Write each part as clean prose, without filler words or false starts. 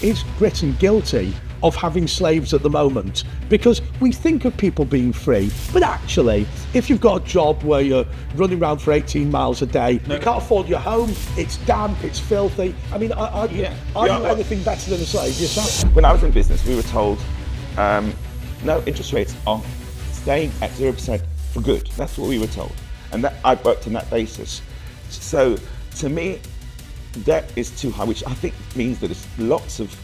Is Britain guilty of having slaves at the moment? Because we think of people being free, but actually, if you've got a job where you're running around for 18 miles a day, you can't afford your home, it's damp, it's filthy. I mean, are you anything better than a slave yourself? When I was in business, we were told, no, interest rates are staying at 0% for good. That's what we were told. And that I worked on that basis. So, to me, debt is too high, which I think means that there's lots of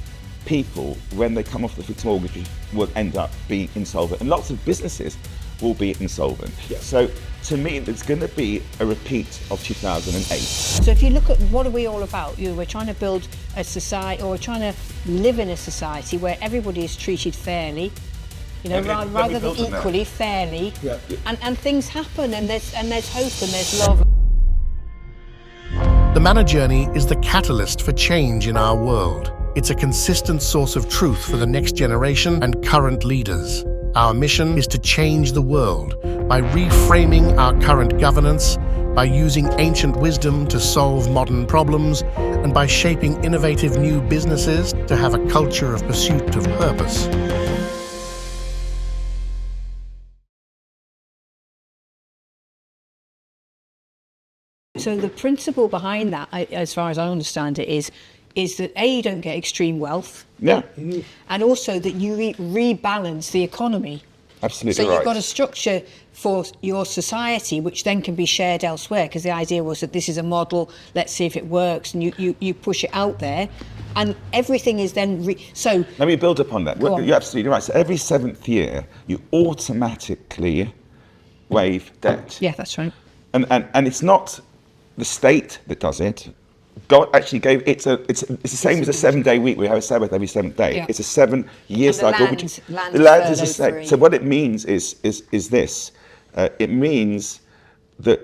people, when they come off the fixed mortgage, will end up being insolvent, and lots of businesses will be insolvent. Yeah. So to me, there's going to be a repeat of 2008. So if you look at what are we all about, we're trying to build a society, or we're trying to live in a society where everybody is treated fairly, rather than equally, fairly, and things happen, and there's hope and there's love. The Manna journey is the catalyst for change in our world. It's a consistent source of truth for the next generation and current leaders. Our mission is to change the world by reframing our current governance, by using ancient wisdom to solve modern problems, and by shaping innovative new businesses to have a culture of pursuit of purpose. So the principle behind that, as far as I understand it, is that A, you don't get extreme wealth. Yeah. And also that you rebalance the economy. Absolutely so right. You've got a structure for your society, which then can be shared elsewhere, because the idea was that this is a model, let's see if it works, and you push it out there, and everything is then... So let me build upon that. You're absolutely right. So every 7th year, you automatically waive debt. Yeah, that's right. And it's not the state that does it. God actually gave it's the same as a 7-day week. We have a Sabbath every 7th day. Yeah. It's a 7-year cycle. The land is the same. So what it means is this. It means that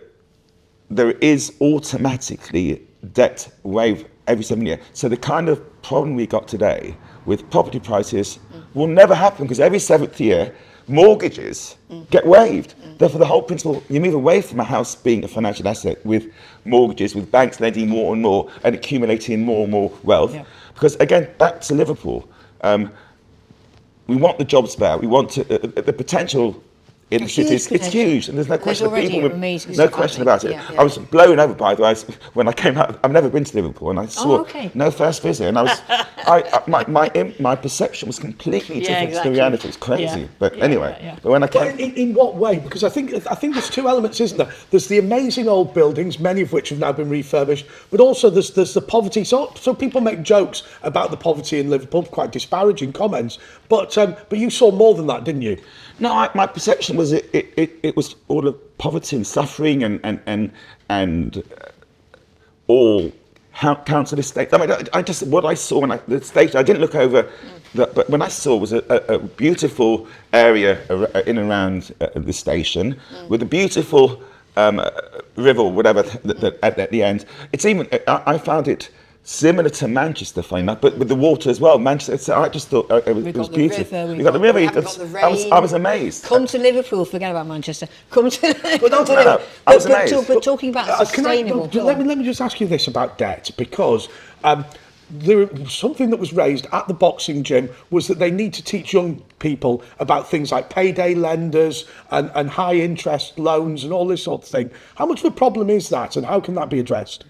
there is automatically debt waived every 7 years. So the kind of problem we got today with property prices will never happen, because every 7th year mortgages get waived. Therefore, the whole principle, you move away from a house being a financial asset with mortgages, with banks lending more and more and accumulating more and more wealth. Yeah. Because again, back to Liverpool, we want the jobs there. We want the potential in the cities. It's huge, and there's no question. No question about it. Yeah. I was blown over, by the way, when I came out. I've never been to Liverpool, and I saw no first visit, and I was, my perception was completely different to the reality. It's crazy, but anyway. But when I came, in what way? Because I think there's two elements, isn't there? There's the amazing old buildings, many of which have now been refurbished, but also there's the poverty. So people make jokes about the poverty in Liverpool, quite disparaging comments. But you saw more than that, didn't you? No, my perception was it was all of poverty and suffering and all council estates. I mean, I just what I saw when the station. I didn't look over, but when I saw was a beautiful area in and around the station with a beautiful river, whatever at the end. It's even I found it similar to Manchester, funny enough, but with the water as well. Manchester, so I just thought it was beautiful. We got the river. I was amazed. Come to Liverpool, forget about Manchester. Come to Liverpool. I was amazed. But talking about sustainable... Let me just ask you this about debt, because something that was raised at the boxing gym was that they need to teach young people about things like payday lenders and high interest loans and all this sort of thing. How much of a problem is that, and how can that be addressed?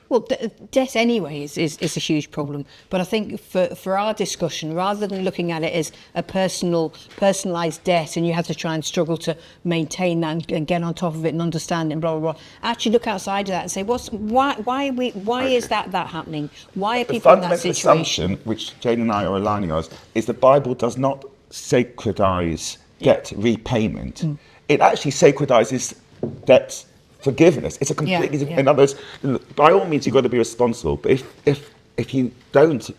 Well, debt anyway is a huge problem. But I think for our discussion, rather than looking at it as a personalised debt, and you have to try and struggle to maintain that and get on top of it and understand it and blah, blah, blah, actually look outside of that and say, why is that happening? Why are people in that situation? The fundamental assumption, which Jane and I are aligning on, is the Bible does not sacredise debt repayment. It actually sacredises debt forgiveness. It's a completely in other words, by all means you've got to be responsible, but if you don't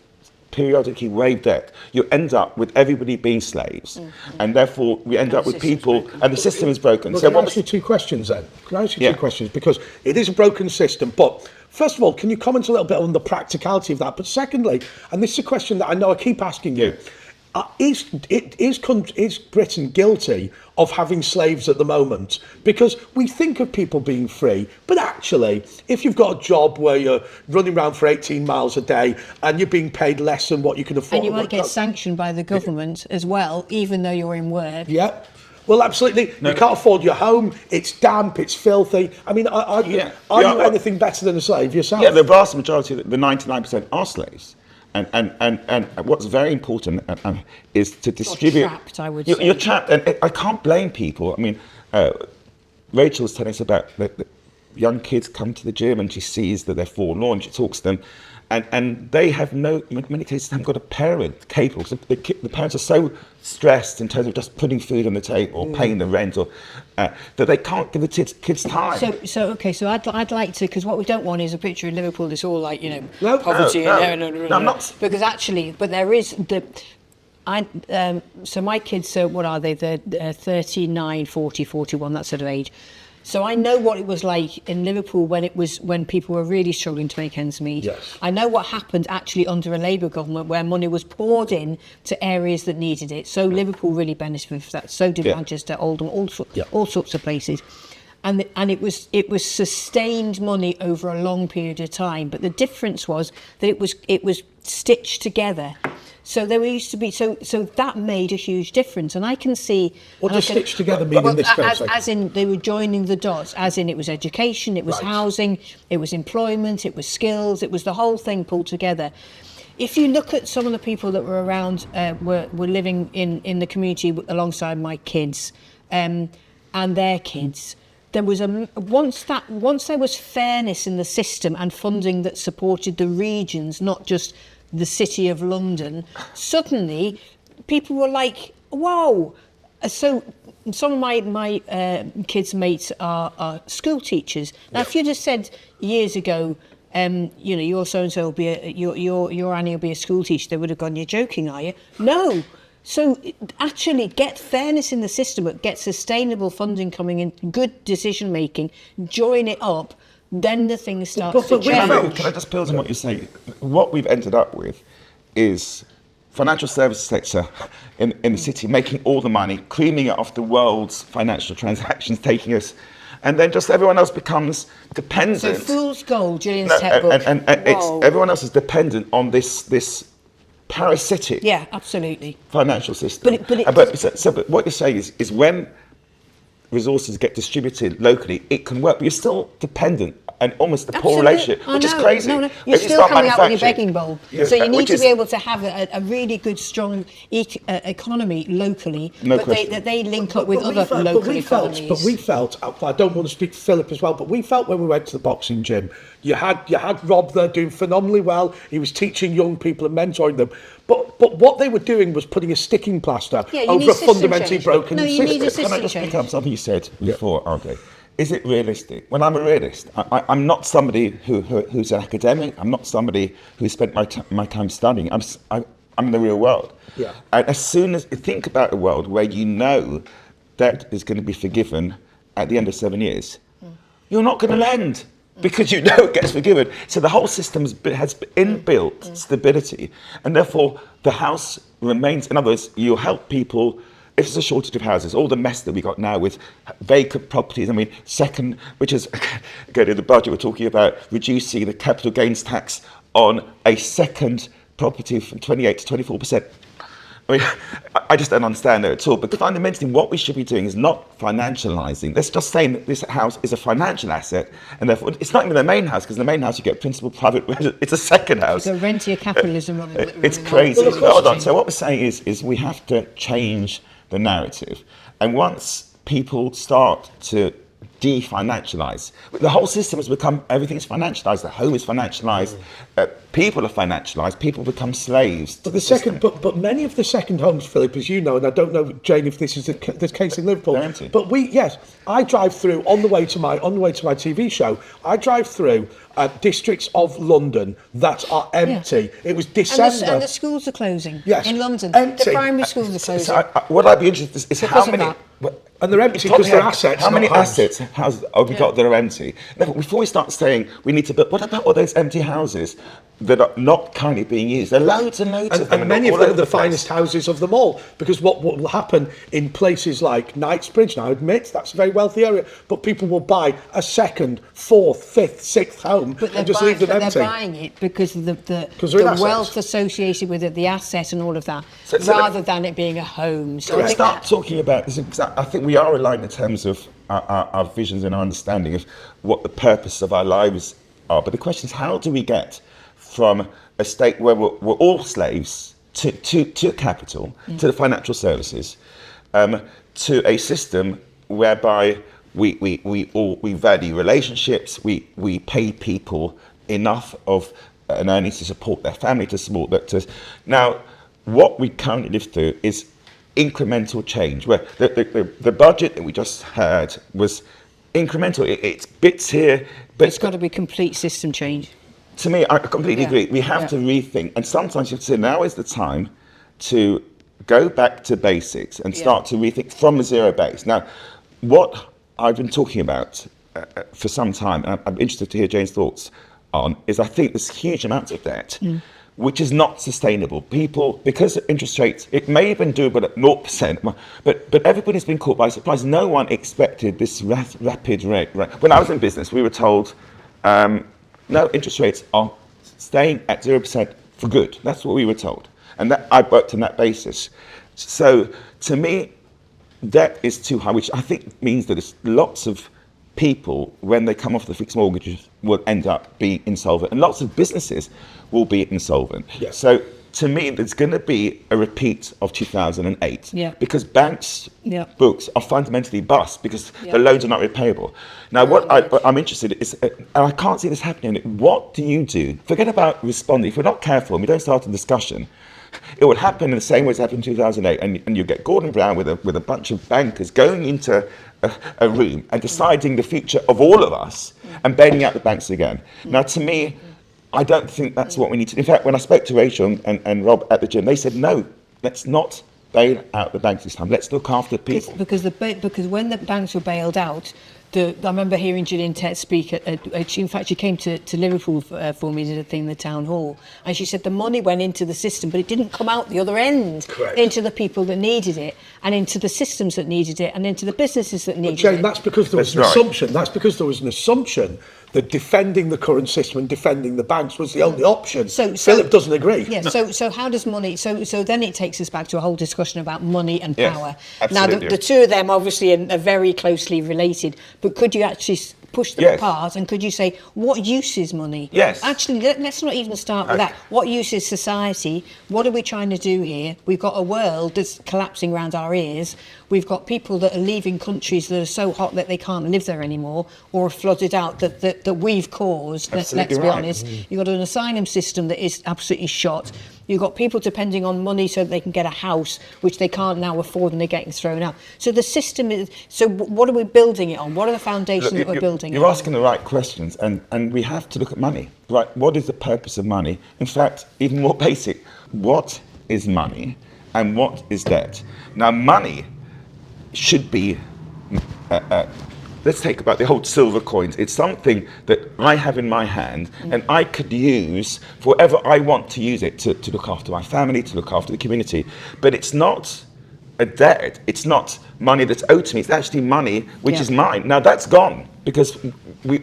periodically waive debt, you end up with everybody being slaves, and therefore we end up with people, and the system is broken. Well, can I ask you two questions then? Can I ask you two questions? Because it is a broken system, but first of all, can you comment a little bit on the practicality of that? But secondly, and this is a question that I know I keep asking you, is Britain guilty of having slaves at the moment? Because we think of people being free, but actually, if you've got a job where you're running around for 18 miles a day and you're being paid less than what you can afford... And you might get sanctioned by the government as well, even though you're in work. Yeah. Well, absolutely. No. You can't afford your home. It's damp. It's filthy. I mean, are you anything better than a slave yourself? Yeah, the vast majority, the 99% are slaves. And what's very important is to distribute... You're trapped, I would say. You're trapped, and I can't blame people. I mean, Rachel was telling us about the young kids come to the gym and she sees that they're forlorn. She talks to them. And they have in many cases, haven't got a parent capable. So the parents are so stressed in terms of just putting food on the table or paying the rent, or that they can't give the kids time. So I'd like to, because what we don't want is a picture of Liverpool that's all like, poverty. No, I'm not. Because actually, but there is so my kids, what are they? They're 39, 40, 41, that sort of age. So I know what it was like in Liverpool when people were really struggling to make ends meet. Yes. I know what happened actually under a Labour government where money was poured in to areas that needed it. So Liverpool really benefited from that. So did Manchester, Oldham, all sorts of places. And it was sustained money over a long period of time. But the difference was that it was stitched together. So there used to be so that made a huge difference, and I can see. What does stitched together mean in this case? As in they were joining the dots. As in it was education, it was housing, it was employment, it was skills, it was the whole thing pulled together. If you look at some of the people that were around, were living in the community alongside my kids, and their kids. There was once there was fairness in the system and funding that supported the regions, not just the City of London, suddenly people were like, whoa. So some of my kids' mates are school teachers. Now, if you'd have said years ago, your so-and-so will be your Annie will be a school teacher, they would have gone, you're joking, are you? No. So actually get fairness in the system, but get sustainable funding coming in, good decision making, join it up, then the thing starts to change. Can I just build on what you're saying? What we've ended up with is financial services sector in the city making all the money, creaming it off the world's financial transactions, taking us, and then just everyone else becomes dependent. So fool's gold, Gillian's textbook. And everyone else is dependent on this parasitic, absolutely, financial system. But what you're saying is when resources get distributed locally, it can work, but you're still dependent and almost a poor relationship, which is crazy. No, you're still coming out with your begging bowl. So you need to be able to have a really good, strong economy locally, that they link up with other local economies. But we felt, I don't want to speak for Philip as well, but we felt when we went to the boxing gym, you had Rob there doing phenomenally well. He was teaching young people and mentoring them. But what they were doing was putting a sticking plaster over a fundamentally broken system. Can I just pick up something you said before, Andre? Is it realistic? Well, I'm a realist. I'm not somebody who's an academic. I'm not somebody who spent my time studying. I'm in the real world. Yeah. And as soon as you think about a world where you know debt is going to be forgiven at the end of 7 years, you're not going to lend because you know it gets forgiven. So the whole system has inbuilt stability, and therefore the house remains. In other words, you help people. If there's a shortage of houses, all the mess that we got now with vacant properties, which is, again, in the budget, we're talking about reducing the capital gains tax on a second property from 28 to 24%. I just don't understand that at all. But fundamentally, what we should be doing is not financializing. Let's just say that this house is a financial asset, and therefore it's not even the main house, because the main house you get principal private. It's a second house. It's a rentier capitalism. It's crazy. Hold on. So what we're saying is we have to change the narrative, and once people start to definancialize, the whole system has become, everything's financialized. The home is financialized. People are financialized. People become slaves. But many of the second homes, Philip, as you know, and I don't know, Jane, if this is the case in Liverpool. They're empty. But I drive through on the way to my TV show. I drive through districts of London that are empty. Yeah. It was December, and the schools are closing. Yes, in London, empty. The primary schools are closing. So what I'd be interested is how many. And they're empty because they're assets. How many assets houses have we got that are empty? Now, before we start saying we need to build, what about all those empty houses? that are not currently being used. There are loads and loads of them. And many of all them are over the place. finest houses of them all. Because what will happen in places like Knightsbridge, now I admit that's a very wealthy area, but people will buy a second, fourth, fifth, sixth home and just leave them empty. They're buying it because of the assets. wealth associated with it, the asset and all of that, rather than it being a home. So Let's start talking about this. I think we are aligned in terms of our visions and our understanding of what the purpose of our lives are. But the question is, how do we get from a state where we're all slaves to capital, to the financial services, to a system whereby we value relationships, we pay people enough of an earnings to support their family, to support that. Now, what we currently live through is incremental change, where the budget that we just heard was incremental. It's bits here, but it's got to be complete system change. To me, I completely agree. We have to rethink, and sometimes you have to say now is the time to go back to basics and start to rethink from a zero base. Now, what I've been talking about for some time, and I'm interested to hear Jane's thoughts on, is I think there's huge amounts of debt, which is not sustainable. People, because interest rates, it may have been doable at 0%, but everybody's been caught by surprise. No one expected this rapid rate. When I was in business, we were told, no, interest rates are staying at 0% for good. That's what we were told. And that I worked on that basis. So to me, debt is too high, which I think means that there's lots of people, when they come off the fixed mortgages, will end up being insolvent. And lots of businesses will be insolvent. Yeah. So to me, there's going to be a repeat of 2008 because banks' books are fundamentally bust because the loans are not repayable. Now, what I'm interested in is, and I can't see this happening, what do you do? Forget about responding. If we're not careful and we don't start a discussion, it will happen in the same way as happened in 2008, and you get Gordon Brown with a bunch of bankers going into a room and deciding the future of all of us and bailing out the banks again. Now, to me, I don't think that's what we need to do. In fact, when I spoke to Rachel and Rob at the gym, they said, no, let's not bail out the banks this time. Let's look after people. Because when the banks were bailed out, I remember hearing Gillian Tett speak in fact, she came to Liverpool for me, did a thing in the town hall, and she said the money went into the system, but it didn't come out the other end. Correct. Into the people that needed it, and into the systems that needed it, and into the businesses that needed Jane, it. that's because there was an assumption. That's because there was an assumption that defending the current system and defending the banks was the only option. So Philip doesn't agree. Yeah. No. So how does money? So then it takes us back to a whole discussion about money and power. Absolutely. Now the two of them obviously are very closely related. But could you actually push them apart, and could you say what use is money? Yes. Actually, let's not even start with that. What use is society? What are we trying to do here? We've got a world that's collapsing around our ears. We've got people that are leaving countries that are so hot that they can't live there anymore, or are flooded out that we've caused. Let's be honest. You've got an asylum system that is absolutely shot. You've got people depending on money so that they can get a house, which they can't now afford, and they're getting thrown out. So the system is. So what are we building it on? What are the foundations that we're building? You're asking the right questions, and we have to look at money. Right? What is the purpose of money? In fact, even more basic, what is money, and what is debt? Now, money should be. Let's take about the whole silver coins. It's something that I have in my hand and I could use for whatever I want to use it to look after my family, to look after the community. But it's not a debt. It's not money that's owed to me. It's actually money which is mine. Now that's gone because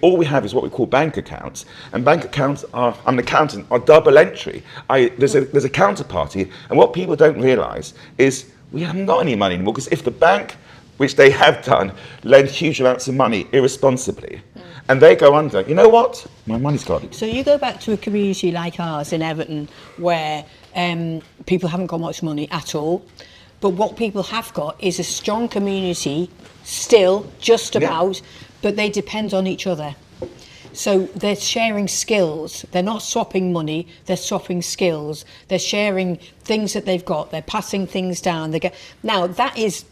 all we have is what we call bank accounts. And bank accounts are, I'm an accountant, are double entry. There's a counterparty. And what people don't realise is we haven't got any money anymore, because if the bank, which they have done, lend huge amounts of money irresponsibly, and they go under, you know what? My money's gone. So you go back to a community like ours in Everton, where people haven't got much money at all, but what people have got is a strong community, still, just about, but they depend on each other. So they're sharing skills. They're not swapping money. They're swapping skills. They're sharing things that they've got. They're passing things down. Now that is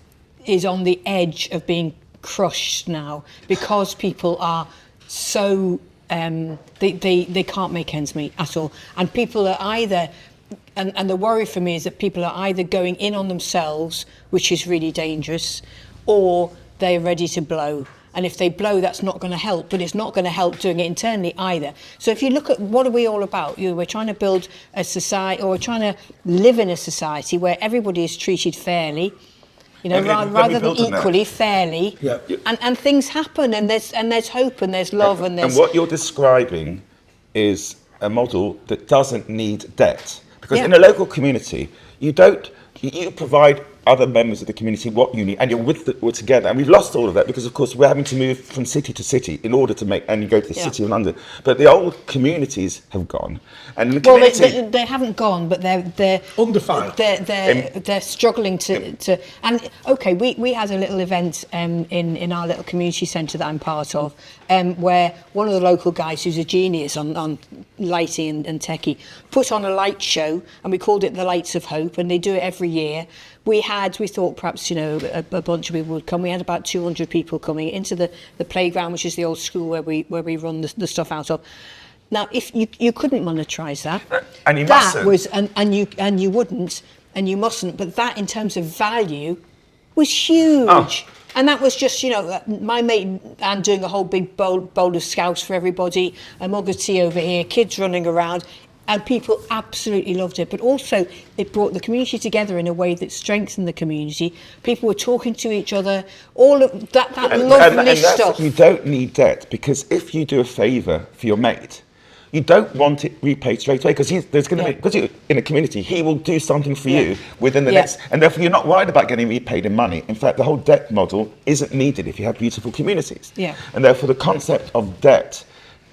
on the edge of being crushed now, because people are so they can't make ends meet at all, and people are either and the worry for me is that people are either going in on themselves, which is really dangerous, or they're ready to blow. And if they blow, that's not going to help, but it's not going to help doing it internally either. So if you look at what are we all about, we're trying to build a society, or we're trying to live in a society where everybody is treated fairly, rather than equally, fairly, and things happen, and there's hope, and there's love, and there's... And what you're describing is a model that doesn't need debt. Because in a local community, you provide other members of the community what you need, and we're together. And we've lost all of that because, of course, we're having to move from city to city in order to and you go to the city of London. But the old communities have gone. And the community... they haven't gone, but they're undefined. They're struggling to. And okay, we had a little event in our little community centre that I'm part of, where one of the local guys who's a genius on lighting and techie put on a light show, and we called it the Lights of Hope, and they do it every year. We thought perhaps, a bunch of people would come. We had about 200 people coming into the playground, which is the old school where we run the stuff out of. Now, if you couldn't monetize that, and you that mustn't. and you wouldn't, and you mustn't, but that in terms of value was huge. Oh. And that was just, my mate Anne doing a whole big bowl of scouts for everybody, a mug of tea over here, kids running around. And people absolutely loved it. But also, it brought the community together in a way that strengthened the community. People were talking to each other. All of that lovely stuff. You don't need debt, because if you do a favour for your mate, you don't want it repaid straight away, because there's going to be, because you're in a community, he will do something for you within the next, and therefore you're not worried about getting repaid in money. In fact, the whole debt model isn't needed if you have beautiful communities. Yeah. And therefore the concept of debt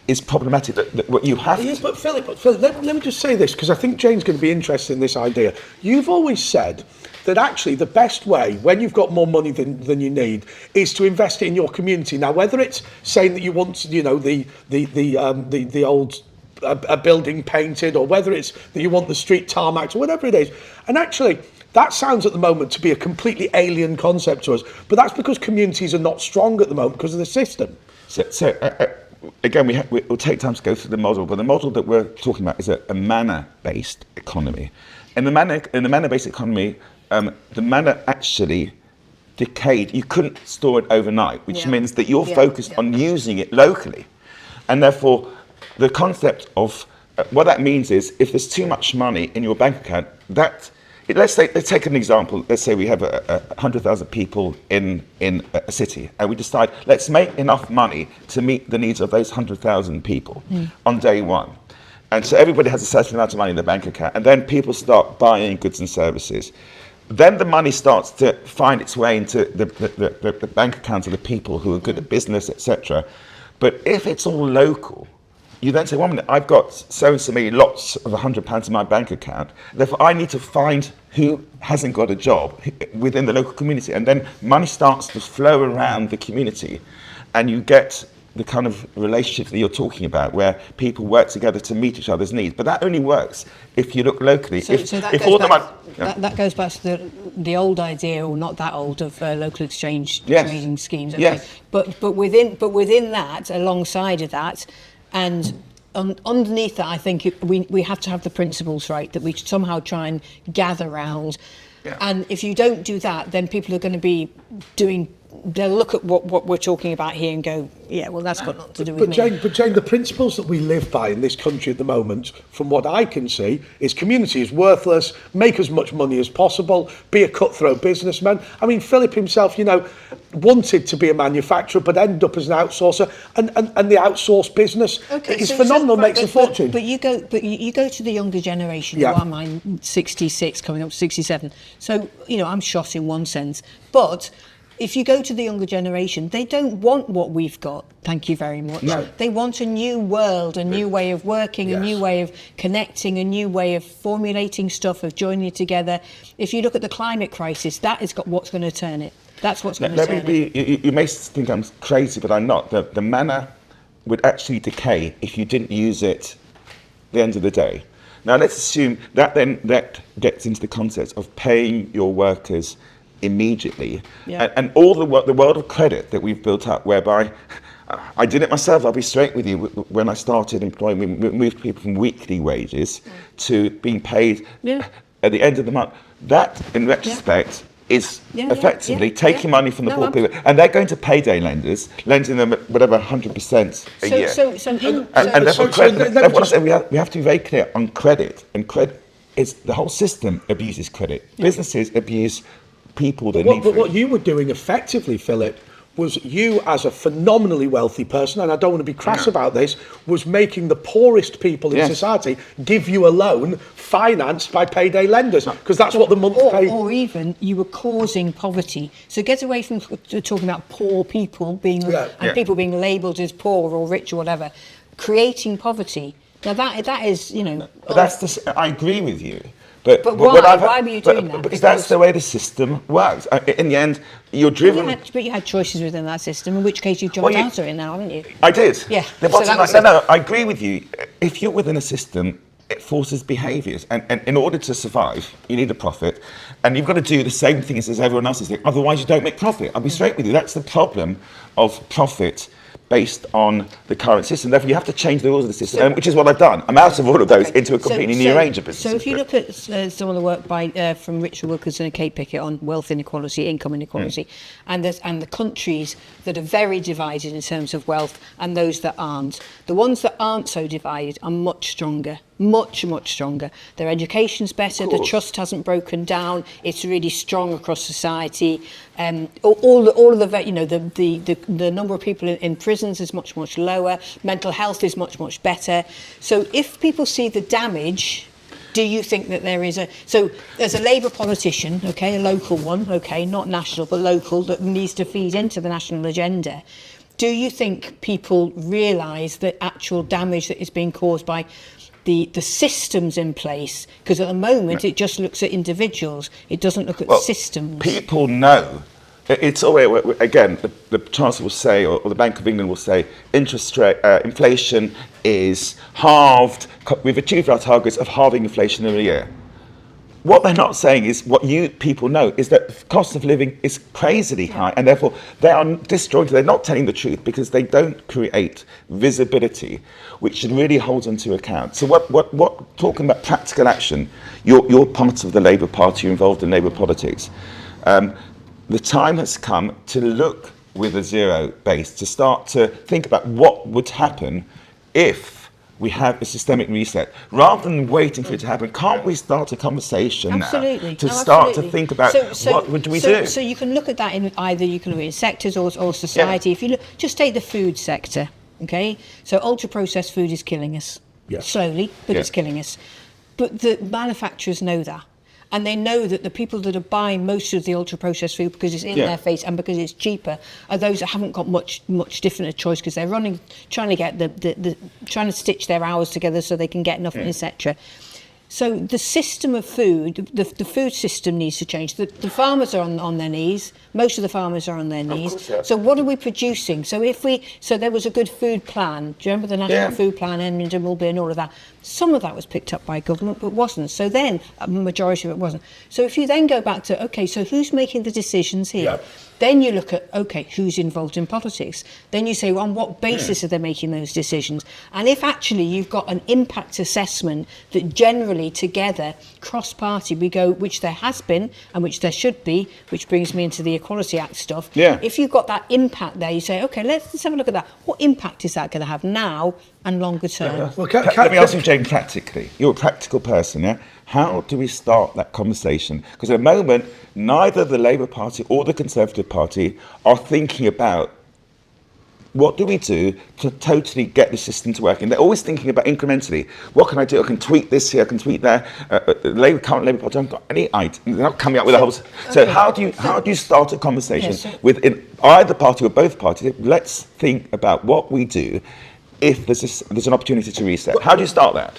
is problematic, that what you have to... But Philip, let me just say this, because I think Jane's going to be interested in this idea. You've always said that actually the best way, when you've got more money than you need, is to invest it in your community. Now, whether it's saying that you want, the old a building painted, or whether it's that you want the street tarmacked, or whatever it is. And actually, that sounds at the moment to be a completely alien concept to us. But that's because communities are not strong at the moment because of the system. Again, we'll take time to go through the model, but the model that we're talking about is a manna-based economy. In the manna-based economy, the manna actually decayed. You couldn't store it overnight, which means that you're focused on using it locally. And therefore, the concept of what that means is, if there's too much money in your bank account, let's take an example. Let's say we have 100,000 people in a city, and we decide, let's make enough money to meet the needs of those 100,000 people on day one. And so everybody has a certain amount of money in their bank account, and then people start buying goods and services. Then the money starts to find its way into the bank accounts of the people who are good at business, etc. But if it's all local, you then say, 1 minute, I've got so-and-so many lots of £100 in my bank account, therefore I need to find who hasn't got a job within the local community. And then money starts to flow around the community, and you get the kind of relationship that you're talking about, where people work together to meet each other's needs. But that only works if you look locally. That goes back to the old idea, or not that old, of local exchange trading schemes. Okay. Yes. But within that, alongside of that, and underneath that, I think we have to have the principles right, that we somehow try and gather round. Yeah. And if you don't do that, then people are going to be they'll look at what we're talking about here and go, yeah, well, that's got nothing to do with me. But Jane, the principles that we live by in this country at the moment, from what I can see, is community is worthless, make as much money as possible, be a cutthroat businessman. I mean, Philip himself, wanted to be a manufacturer, but ended up as an outsourcer, and the outsourced business is phenomenal, makes a fortune. But you go to the younger generation. Yeah. Well, I'm 66, coming up to 67. So, I'm shot in one sense. But if you go to the younger generation, they don't want what we've got. Thank you very much. No. They want a new world, a new way of working, a new way of connecting, a new way of formulating stuff, of joining it together. If you look at the climate crisis, that is what's going to turn it. That's what's going to turn it. You may think I'm crazy, but I'm not. The manna would actually decay if you didn't use it at the end of the day. Now, let's assume that gets into the concept of paying your workers immediately, and all the world of credit that we've built up, whereby I did it myself. I'll be straight with you. When I started employing, we moved people from weekly wages to being paid at the end of the month. That, in retrospect, is effectively taking money from the poor people, and they're going to payday lenders, lending them at whatever 100% a year. We have to be very clear on credit, and credit is the whole system abuses credit. Businesses abuse people that need. But what you were doing effectively, Philip, was you as a phenomenally wealthy person, and I don't want to be crass about this, was making the poorest people in society give you a loan financed by payday lenders, because that's what the month paid. Or even you were causing poverty. So get away from talking about poor people being people being labelled as poor or rich or whatever. Creating poverty. Now that is, you know. But I agree with you. But why? Why were you doing that? Because that's the way the system works. In the end, you're driven. But you had choices within that system, in which case you've jumped out of it now, haven't you? I did. Yeah. No, I agree with you. If you're within a system, it forces behaviours. And in order to survive, you need a profit. And you've got to do the same things as everyone else is doing. Otherwise, you don't make profit. I'll be straight with you. That's the problem of profit based on the current system. Therefore, you have to change the rules of the system, which is what I've done. I'm out of all of those into a completely new range of businesses. So if you look at some of the work from Richard Wilkinson and Kate Pickett on wealth inequality, income inequality, and the countries that are very divided in terms of wealth and those that aren't, the ones that aren't so divided are much stronger. Much stronger. Their education's better. The trust hasn't broken down. It's really strong across society. All of the number of people in prisons is much lower. Mental health is much better. So if people see the damage, do you think that there's a Labour politician, a local one, not national but local, that needs to feed into the national agenda? Do you think people realise the actual damage that is being caused by the systems in place? Because at the moment it just looks at individuals, it doesn't look at systems. People know. It's always, again, the Chancellor will say, or the Bank of England will say, interest rate, inflation is halved. We've achieved our targets of halving inflation in a year. What they're not saying is, what you people know, is that the cost of living is crazily high, and therefore they are disjointed. They're not telling the truth because they don't create visibility, which really holds onto account. So what talking about practical action, you're part of the Labour Party, you're involved in Labour politics. The time has come to look with a zero base, to start to think about what would happen if we have a systemic reset. Rather than waiting for it to happen, can't we start a conversation now to start to think about what would we do? So you can look at that in either, you can look at sectors or society. If you look, just take the food sector, So ultra-processed food is killing us, slowly, but it's killing us. But the manufacturers know that. And they know that the people that are buying most of the ultra-processed food because it's in their face and because it's cheaper are those that haven't got much different a choice, because they're trying to get trying to stitch their hours together so they can get enough, etc. So the system of food, the food system needs to change. The farmers are on their knees. Most of the farmers are on their knees. Of course, So what are we producing? So there was a good food plan. Do you remember the National Food Plan, Edmund and Mulberry and all of that? Some of that was picked up by government, but wasn't. So then a majority of it wasn't. So if you then go back to, so who's making the decisions here? Yep. Then you look at, who's involved in politics? Then you say, well, on what basis are they making those decisions? And if actually you've got an impact assessment that generally together, cross-party, we go, which there has been and which there should be, which brings me into the Equality Act stuff. Yeah. If you've got that impact there, you say, let's have a look at that. What impact is that going to have now and longer term? Well, let me ask you, Jane, practically. You're a practical person, yeah? How do we start that conversation? Because at the moment, neither the Labour Party or the Conservative Party are thinking about what do we do to totally get the system to work. And they're always thinking about incrementally. What can I do? I can tweet this here, I can tweet there. The current Labour Party haven't got any idea. They're not coming up with a whole... So how do you start a conversation within either party or both parties? Let's think about what we do if there's an opportunity to reset. How do you start that?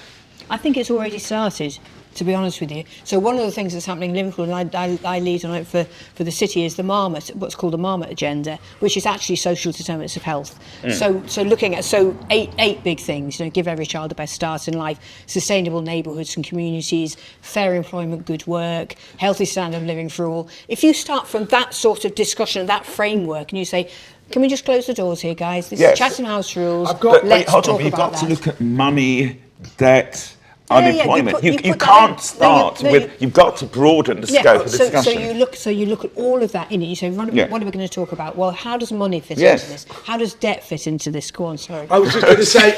I think it's already started, to be honest with you. So one of the things that's happening in Liverpool, and I lead on it for the city, is the Marmot, what's called the Marmot agenda, which is actually social determinants of health. So looking at eight big things, give every child the best start in life, sustainable neighbourhoods and communities, fair employment, good work, healthy standard of living for all. If you start from that sort of discussion, that framework, and you say, can we just close the doors here, guys? This is Chatham House rules. Let's talk about that. You've got to look at money, debt, unemployment. You can't start with. You've got to broaden the scope of discussion. So you look at all of that in it. You say, what are we going to talk about? Well, how does money fit into this? How does debt fit into this? Go on, sorry. I was just going to say,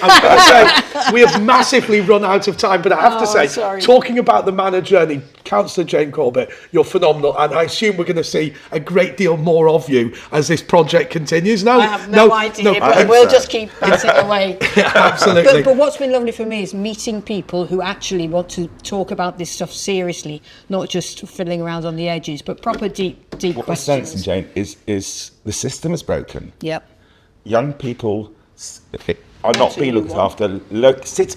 we have massively run out of time, but I have to say, talking about the Manna journey, Councillor Jane Corbett, you're phenomenal, and I assume we're going to see a great deal more of you as this project continues. I have no idea, but we'll just keep batting away. Absolutely. But what's been lovely for me is meeting people who actually want to talk about this stuff seriously, not just fiddling around on the edges, but proper deep questions. What we're sensing, Jane, is the system is broken. Yep. Young people are not being looked after.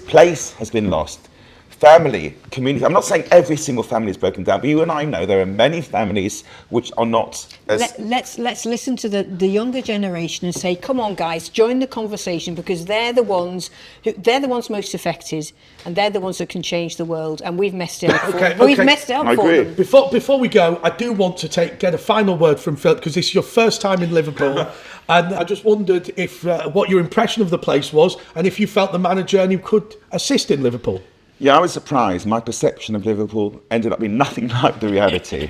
Place has been lost. Family, community. I'm not saying every single family is broken down, but you and I know there are many families which are not. Let's listen to the younger generation and say, come on, guys, join the conversation, because they're the ones most affected, and they're the ones that can change the world. And we've messed it up. We've messed it up for them. Before we go, I do want to get a final word from Philip, because this is your first time in Liverpool, and I just wondered if what your impression of the place was, and if you felt the Manna journey could assist in Liverpool. Yeah, I was surprised. My perception of Liverpool ended up being nothing like the reality.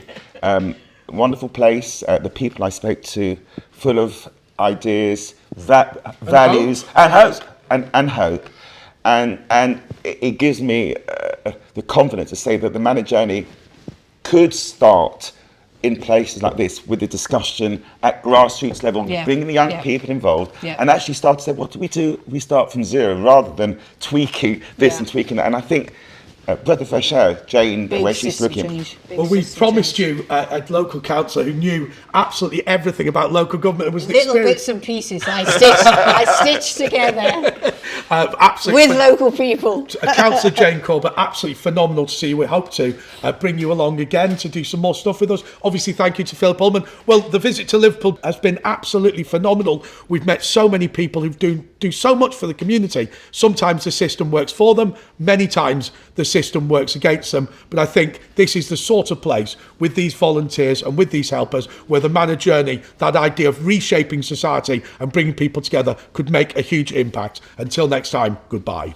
Wonderful place. The people I spoke to, full of ideas, values, and hope. And it gives me the confidence to say that the Manna journey could start in places like this, with the discussion at grassroots level, bringing the young people involved, and actually start to say, what do we do? We start from zero, rather than tweaking this and tweaking that. And I think breath of fresh air, Jane, the way she's looking. Well, we promised you a local councillor who knew absolutely everything about local government. It was little bits and pieces I stitched together. With local people. Councillor Jane Corbett, absolutely phenomenal to see you. We hope to bring you along again to do some more stuff with us. Obviously, thank you to Phillip Ullmann. Well, the visit to Liverpool has been absolutely phenomenal. We've met so many people who do so much for the community. Sometimes the system works for them, many times the system works against them. But I think this is the sort of place, with these volunteers and with these helpers, where the Manna journey, that idea of reshaping society and bringing people together, could make a huge impact. Until next time, goodbye.